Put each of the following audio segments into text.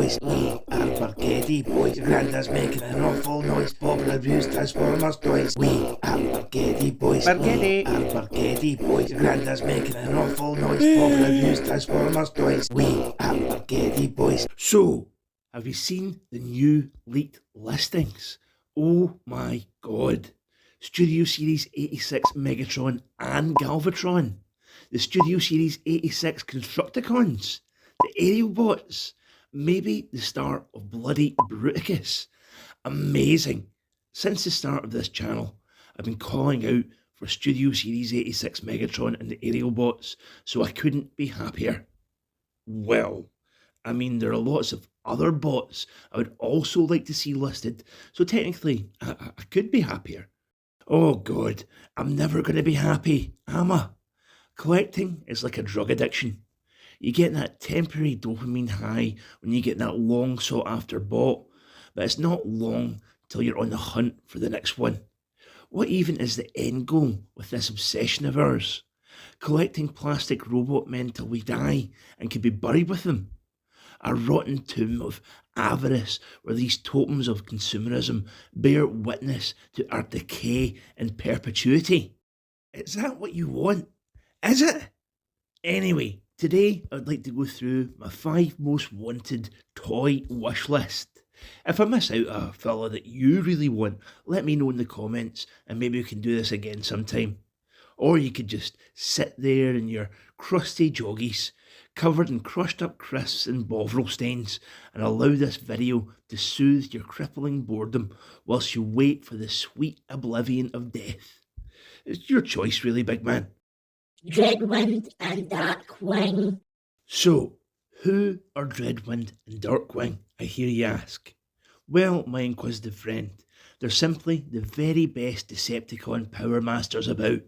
boys. We are Bargeddie boys. Your granddad's making an awful noise. Bob reviews Transformers toys. We are Bargeddie boys. Bargeddie. We are Bargeddie boys. Your granddad's making an awful noise. Bob reviews Transformers toys. We are Bargeddie boys. So, have you seen the new leaked listings? Oh my god. Studio Series 86 Megatron and Galvatron. The Studio Series 86 Constructicons. The Aerial Bots. Maybe the start of Bloody Bruticus. Amazing. Since the start of this channel, I've been calling out for Studio Series 86 Megatron and the Aerial Bots, so I couldn't be happier. Well, I mean, there are lots of other bots I would also like to see listed, so technically I could be happier. Oh god, I'm never going to be happy, am I? Collecting is like a drug addiction. You get that temporary dopamine high when you get that long sought after bot, but it's not long till you're on the hunt for the next one. What even is the end goal with this obsession of ours? Collecting plastic robot men till we die and can be buried with them? A rotten tomb of avarice where these totems of consumerism bear witness to our decay in perpetuity? Is that what you want? Is it? Anyway, today I'd like to go through my 5 most wanted toy wish list. If I miss out a fella that you really want, let me know in the comments and maybe we can do this again sometime. Or you could just sit there in your crusty joggies, covered in crushed up crisps and Bovril stains, and allow this video to soothe your crippling boredom whilst you wait for the sweet oblivion of death. It's your choice really, big man. Dreadwind and Darkwing. So, who are Dreadwind and Darkwing, I hear you ask? Well, my inquisitive friend, they're simply the very best Decepticon Power Masters about.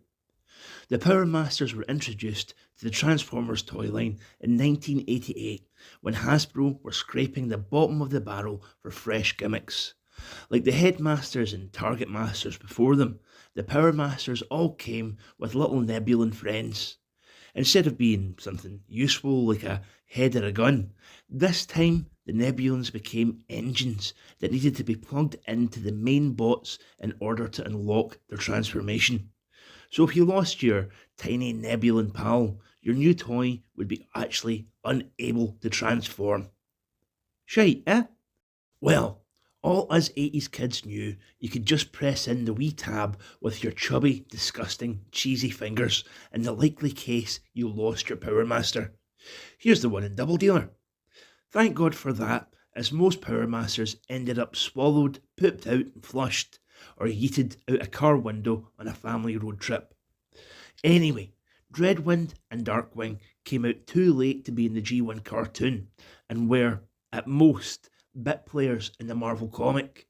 The Power Masters were introduced to the Transformers toy line in 1988 when Hasbro were scraping the bottom of the barrel for fresh gimmicks. Like the Headmasters and Target Masters before them, the Power Masters all came with little Nebulan friends. Instead of being something useful like a head or a gun, this time the Nebulans became engines that needed to be plugged into the main bots in order to unlock their transformation. So if you lost your tiny Nebulan pal, your new toy would be actually unable to transform. Shite, eh? Well, all us 80s kids knew you could just press in the wee tab with your chubby, disgusting, cheesy fingers in the likely case you lost your Power Master. Here's the one in Double Dealer. Thank God for that, as most Power Masters ended up swallowed, pooped out and flushed, or yeeted out a car window on a family road trip. Anyway, Dreadwind and Darkwing came out too late to be in the G1 cartoon, and were, at most, bit players in the Marvel comic.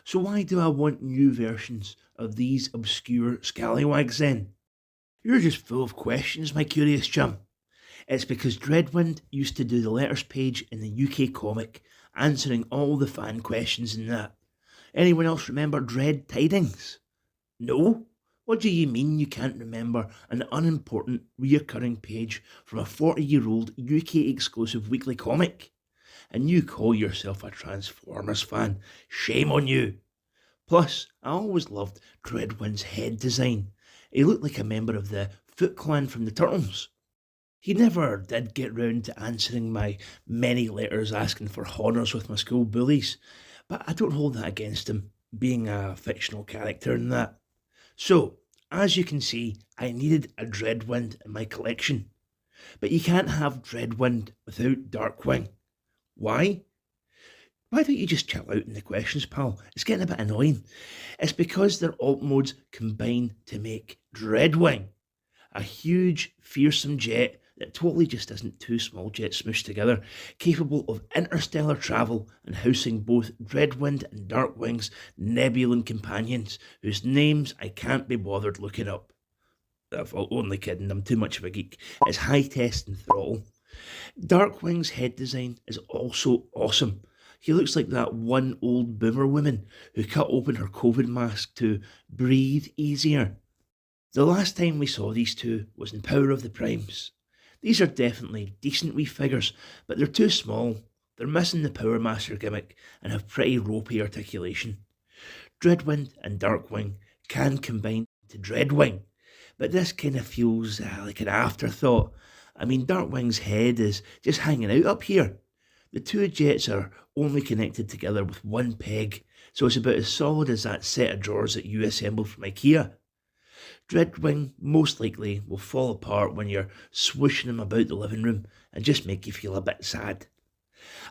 So why do I want new versions of these obscure scallywags then? You're just full of questions, my curious chum. It's because Dreadwind used to do the letters page in the UK comic, answering all the fan questions in that. Anyone else remember Dread Tidings? No? What do you mean you can't remember an unimportant, reoccurring page from a 40-year-old UK exclusive weekly comic? And you call yourself a Transformers fan? Shame on you! Plus, I always loved Dreadwind's head design. He looked like a member of the Foot Clan from the Turtles. He never did get round to answering my many letters asking for honours with my school bullies, but I don't hold that against him, being a fictional character and that. So, as you can see, I needed a Dreadwind in my collection. But you can't have Dreadwind without Darkwing. Why? Why don't you just chill out in the questions, pal? It's getting a bit annoying. It's because their alt modes combine to make Dreadwing, a huge, fearsome jet that totally just isn't two small jets smooshed together, capable of interstellar travel and housing both Dreadwind and Darkwing's Nebulan companions, whose names I can't be bothered looking up. Only kidding, I'm too much of a geek. It's High Test and Throttle. Darkwing's head design is also awesome. He looks like that one old boomer woman who cut open her COVID mask to breathe easier. The last time we saw these two was in Power of the Primes. These are definitely decent wee figures, but they're too small. They're missing the Power Master gimmick and have pretty ropey articulation. Dreadwind and Darkwing can combine to Dreadwing, but this kind of feels like an afterthought. I mean, Darkwing's head is just hanging out up here. The two jets are only connected together with one peg, so it's about as solid as that set of drawers that you assembled from IKEA. Dreadwing most likely will fall apart when you're swooshing him about the living room and just make you feel a bit sad.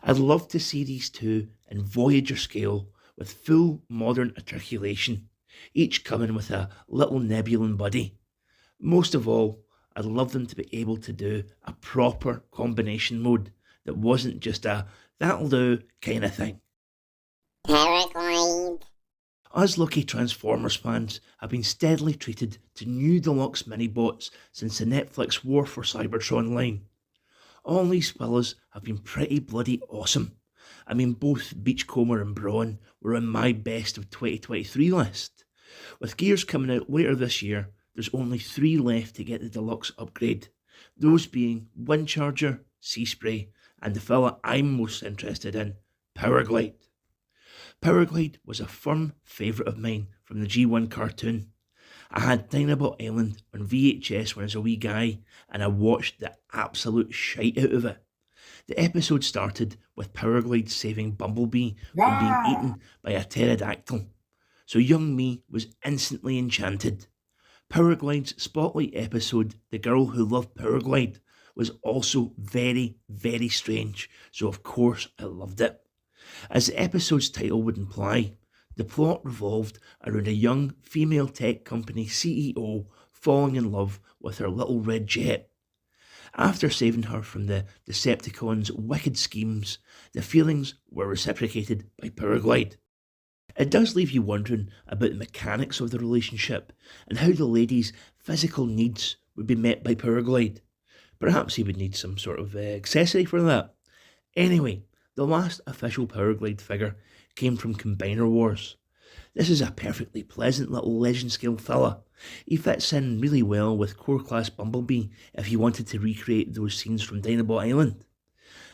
I'd love to see these two in Voyager scale with full modern articulation, each coming with a little Nebulan buddy. Most of all, I'd love them to be able to do a proper combination mode that wasn't just a that'll do kind of thing. Paraglide. Us lucky Transformers fans have been steadily treated to new deluxe mini-bots since the Netflix War for Cybertron line. All these fellas have been pretty bloody awesome. I mean, both Beachcomber and Brawn were on my best of 2023 list. With Gears coming out later this year, there's only 3 left to get the deluxe upgrade, those being Windcharger, Seaspray, and the fella I'm most interested in, Powerglide. Powerglide was a firm favourite of mine from the G1 cartoon. I had Dinobot Island on VHS when I was a wee guy, and I watched the absolute shite out of it. The episode started with Powerglide saving Bumblebee from being eaten by a pterodactyl, so young me was instantly enchanted. Powerglide's spotlight episode, The Girl Who Loved Powerglide, was also very, very strange, so of course I loved it. As the episode's title would imply, the plot revolved around a young female tech company CEO falling in love with her little red jet. After saving her from the Decepticons' wicked schemes, the feelings were reciprocated by Powerglide. It does leave you wondering about the mechanics of the relationship and how the lady's physical needs would be met by Powerglide. Perhaps he would need some sort of accessory for that. Anyway, the last official Powerglide figure came from Combiner Wars. This is a perfectly pleasant little legend scale fella. He fits in really well with Core Class Bumblebee if you wanted to recreate those scenes from Dinobot Island.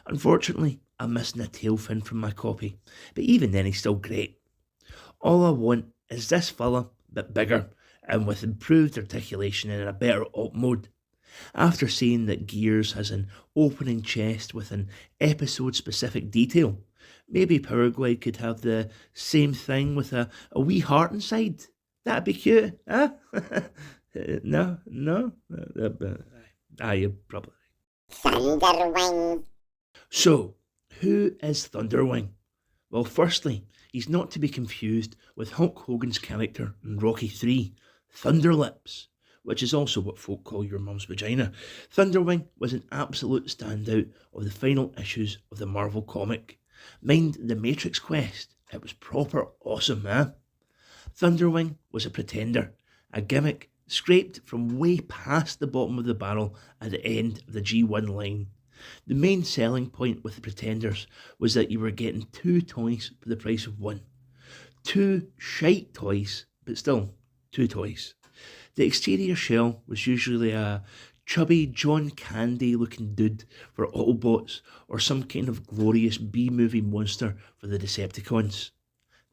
Unfortunately, I'm missing a tail fin from my copy, but even then he's still great. All I want is this fella, but bigger, and with improved articulation and a better op mode. After seeing that Gears has an opening chest with an episode-specific detail, maybe Powerglide could have the same thing with a wee heart inside. That'd be cute, huh? No? You probably. Thunderwing. So, who is Thunderwing? Well, firstly, he's not to be confused with Hulk Hogan's character in Rocky 3, Thunderlips, which is also what folk call your mum's vagina. Thunderwing was an absolute standout of the final issues of the Marvel comic. Mind the Matrix quest, it was proper awesome, eh? Thunderwing was a pretender, a gimmick scraped from way past the bottom of the barrel at the end of the G1 line. The main selling point with the pretenders was that you were getting 2 toys for the price of 1. 2 shite toys, but still 2 toys. The exterior shell was usually a chubby John Candy looking dude for Autobots or some kind of glorious B-movie monster for the Decepticons.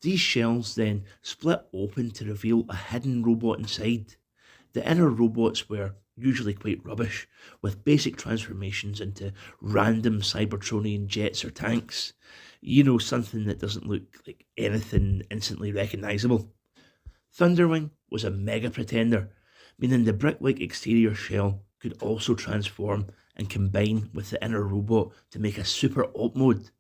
These shells then split open to reveal a hidden robot inside. The inner robots were usually quite rubbish, with basic transformations into random Cybertronian jets or tanks. You know, something that doesn't look like anything instantly recognisable. Thunderwing was a mega pretender, meaning the brick-like exterior shell could also transform and combine with the inner robot to make a super op mode.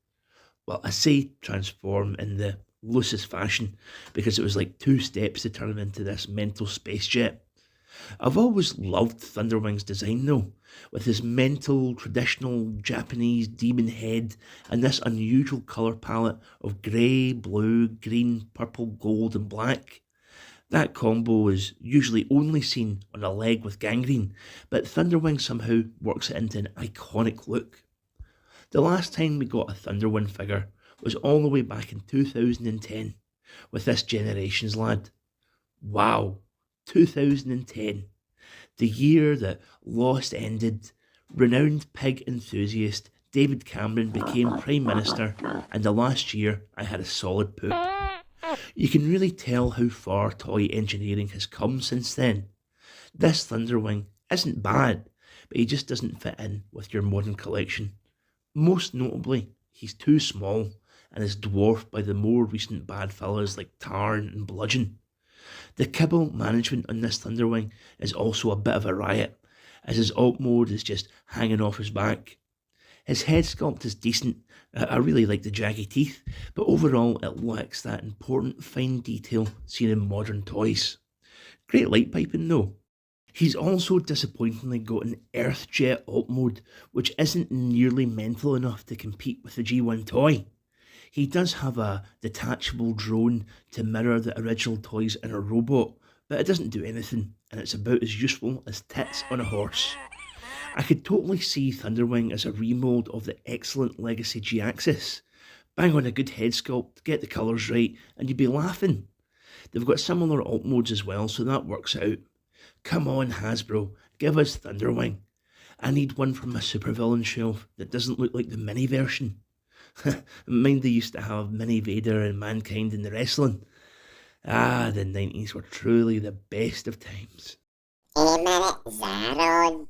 Well, I say transform in the loosest fashion because it was like 2 steps to turn him into this mental space jet. I've always loved Thunderwing's design though, with his mental, traditional Japanese demon head and this unusual colour palette of grey, blue, green, purple, gold and black. That combo is usually only seen on a leg with gangrene, but Thunderwing somehow works it into an iconic look. The last time we got a Thunderwing figure was all the way back in 2010 with this Generations lad. Wow, 2010, the year that Lost ended, renowned pig enthusiast David Cameron became Prime Minister, and the last year I had a solid poop. You can really tell how far toy engineering has come since then. This Thunderwing isn't bad, but he just doesn't fit in with your modern collection. Most notably, he's too small and is dwarfed by the more recent bad fellas like Tarn and Bludgeon. The kibble management on this Thunderwing is also a bit of a riot, as his alt mode is just hanging off his back. His head sculpt is decent, I really like the jaggy teeth, but overall it lacks that important fine detail seen in modern toys. Great light piping though. He's also disappointingly got an Earthjet alt mode, which isn't nearly mental enough to compete with the G1 toy. He does have a detachable drone to mirror the original toy's inner robot, but it doesn't do anything, and it's about as useful as tits on a horse. I could totally see Thunderwing as a remold of the excellent Legacy G-Axis. Bang on a good head sculpt, get the colours right, and you'd be laughing. They've got similar alt modes as well, so that works out. Come on, Hasbro, give us Thunderwing. I need one from my supervillain shelf that doesn't look like the mini version. Mind they used to have Mini Vader and Mankind in the wrestling. Ah, the 90s were truly the best of times. Emirate Zaron.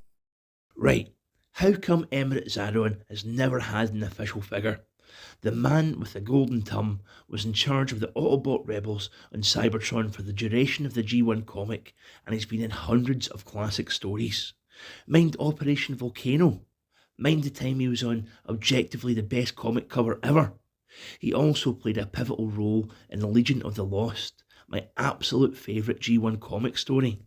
Right, how come Emirate Zaron has never had an official figure? The man with the golden thumb was in charge of the Autobot rebels on Cybertron for the duration of the G1 comic, and he's been in hundreds of classic stories. Mind Operation Volcano. Mind the time he was on objectively the best comic cover ever. He also played a pivotal role in the Legion of the Lost, my absolute favourite G1 comic story.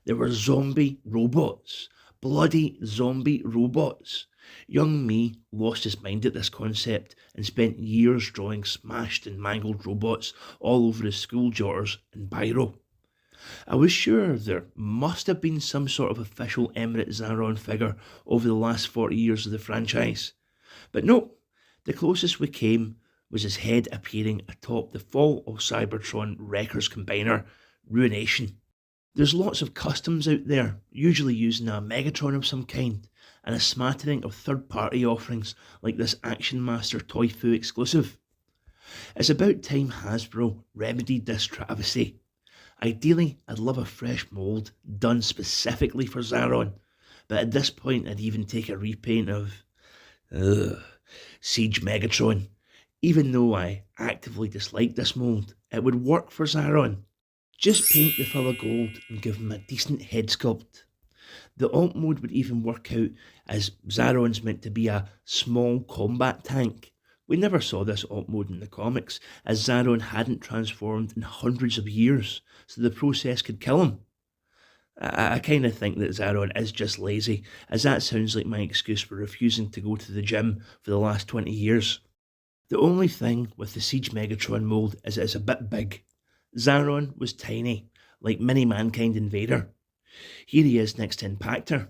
There were zombie robots. Bloody zombie robots. Young me lost his mind at this concept and spent years drawing smashed and mangled robots all over his school jotters and biro. I was sure there must have been some sort of official Emirate Zaron figure over the last 40 years of the franchise. But no, the closest we came was his head appearing atop the Fall of Cybertron Wreckers Combiner, Ruination. There's lots of customs out there, usually using a Megatron of some kind, and a smattering of third-party offerings like this Action Master Toy Fu exclusive. It's about time Hasbro remedied this travesty. Ideally, I'd love a fresh mould done specifically for Zaron, but at this point I'd even take a repaint of Siege Megatron. Even though I actively dislike this mould, it would work for Zaron. Just paint the fella gold and give him a decent head sculpt. The alt mode would even work out, as Zaron's meant to be a small combat tank. We never saw this alt mode in the comics, as Zaron hadn't transformed in hundreds of years, so the process could kill him. I kind of think that Zaron is just lazy, as that sounds like my excuse for refusing to go to the gym for the last 20 years. The only thing with the Siege Megatron mould is it's a bit big. Zaron was tiny, like mini Mankind Invader. Here he is next to Impactor.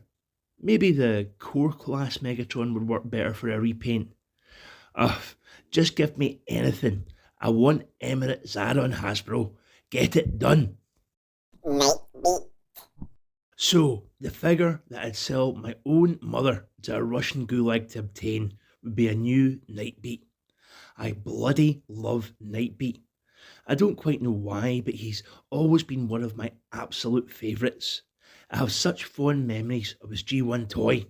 Maybe the core class Megatron would work better for a repaint. Just give me anything. I want Emirate Zaron, Hasbro. Get it done. Nightbeat. So, the figure that I'd sell my own mother to a Russian gulag to obtain would be a new Nightbeat. I bloody love Nightbeat. I don't quite know why, but he's always been one of my absolute favourites. I have such fond memories of his G1 toy,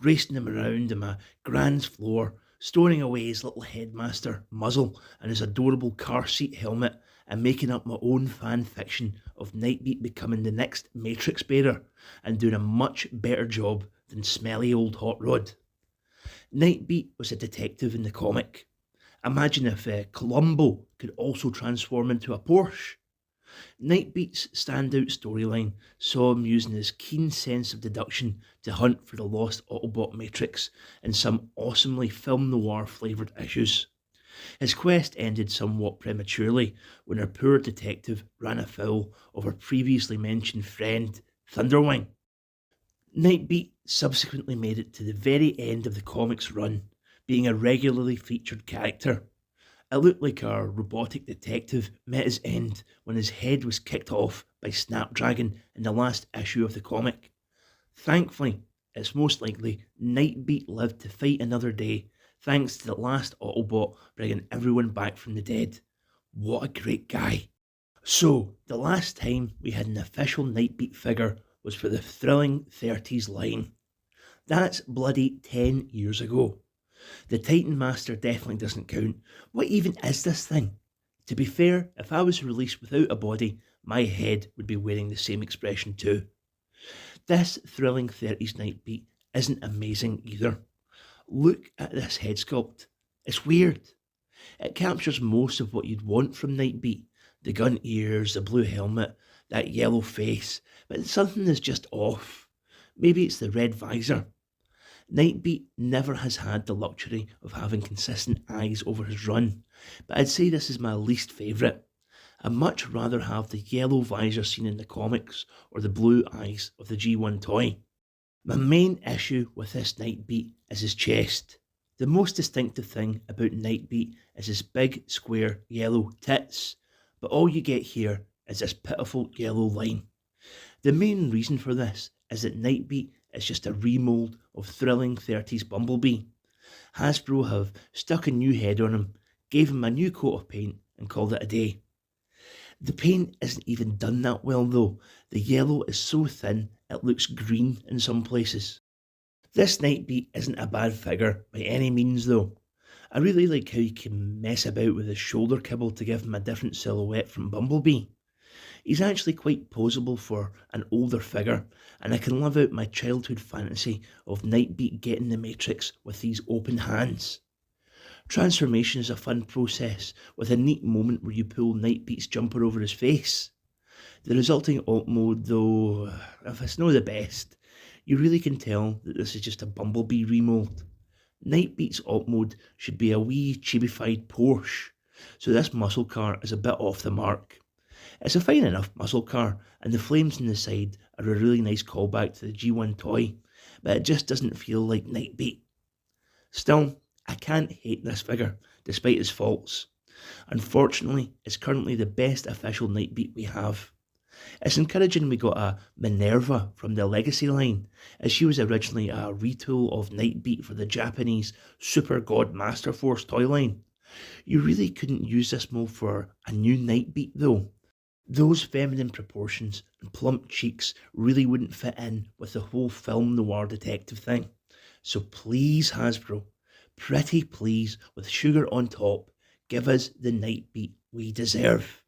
racing him around on my grand's floor, storing away his little headmaster muzzle and his adorable car seat helmet, and making up my own fan fiction of Nightbeat becoming the next Matrix bearer and doing a much better job than smelly old Hot Rod. Nightbeat was a detective in the comic. Imagine if Columbo could also transform into a Porsche. Nightbeat's standout storyline saw him using his keen sense of deduction to hunt for the lost Autobot Matrix in some awesomely film noir flavoured issues. His quest ended somewhat prematurely when our poor detective ran afoul of our previously mentioned friend, Thunderwing. Nightbeat subsequently made it to the very end of the comic's run, being a regularly featured character. It looked like our robotic detective met his end when his head was kicked off by Snapdragon in the last issue of the comic. Thankfully, it's most likely Nightbeat lived to fight another day, thanks to the last Autobot bringing everyone back from the dead. What a great guy. So, the last time we had an official Nightbeat figure was for the thrilling 30s line. That's bloody 10 years ago. The Titan Master definitely doesn't count. What even is this thing? To be fair, if I was released without a body, my head would be wearing the same expression too. This thrilling 30s Nightbeat isn't amazing either. Look at this head sculpt. It's weird. It captures most of what you'd want from Nightbeat. The gun ears, the blue helmet, that yellow face, but something is just off. Maybe it's the red visor. Nightbeat never has had the luxury of having consistent eyes over his run, but I'd say this is my least favourite. I'd much rather have the yellow visor seen in the comics or the blue eyes of the G1 toy. My main issue with this Nightbeat is his chest. The most distinctive thing about Nightbeat is his big, square, yellow tits, but all you get here is this pitiful yellow line. The main reason for this is that Nightbeat is just a remold of thrilling 30s Bumblebee. Hasbro have stuck a new head on him, gave him a new coat of paint and called it a day. The paint isn't even done that well though. The yellow is so thin it looks green in some places. This Nightbeat isn't a bad figure by any means though. I really like how you can mess about with his shoulder kibble to give him a different silhouette from Bumblebee. He's actually quite posable for an older figure, and I can live out my childhood fantasy of Nightbeat getting the Matrix with these open hands. Transformation is a fun process, with a neat moment where you pull Nightbeat's jumper over his face. The resulting alt mode though, if it's not the best, you really can tell that this is just a Bumblebee remold. Nightbeat's alt mode should be a wee chibified Porsche, so this muscle car is a bit off the mark. It's a fine enough muscle car, and the flames on the side are a really nice callback to the G1 toy, but it just doesn't feel like Nightbeat. Still, I can't hate this figure, despite its faults. Unfortunately, it's currently the best official Nightbeat we have. It's encouraging we got a Minerva from the Legacy line, as she was originally a retool of Nightbeat for the Japanese Super God Master Force toy line. You really couldn't use this mold for a new Nightbeat though. Those feminine proportions and plump cheeks really wouldn't fit in with the whole film noir detective thing. So please Hasbro, pretty please, with sugar on top, give us the Nightbeat we deserve.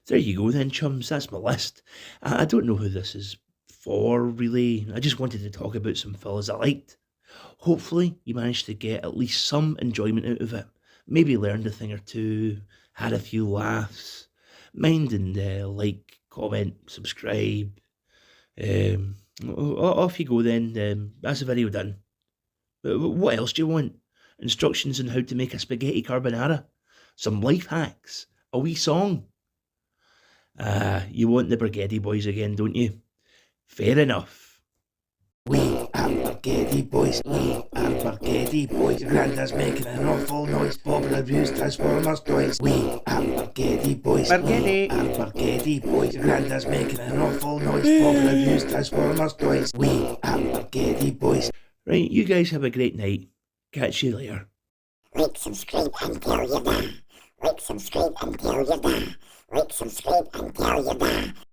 There you go then, chums, that's my list. I don't know who this is for, really. I just wanted to talk about some fellas I liked. Hopefully you managed to get at least some enjoyment out of it. Maybe learned a thing or two, had a few laughs. Mind and like, comment, subscribe. Off you go then. That's the video done. What else do you want? Instructions on how to make a spaghetti carbonara? Some life hacks? A wee song? You want the Brigetti Boys again, don't you? Fair enough. We are Brigetti Boys, we are Brigetti Boys. Granda's making an awful noise, Bob and Abuse Transformers toys. We are Brigetti Boys, Brigetti. we are Brigetti Boys. Granda's making an awful noise, Bob and Abuse Transformers toys. We are Brigetti Boys. Right, you guys have a great night. Catch you later. Like, subscribe, and tell you that. Like, subscribe, and tell you that. Like, subscribe, and tell you that.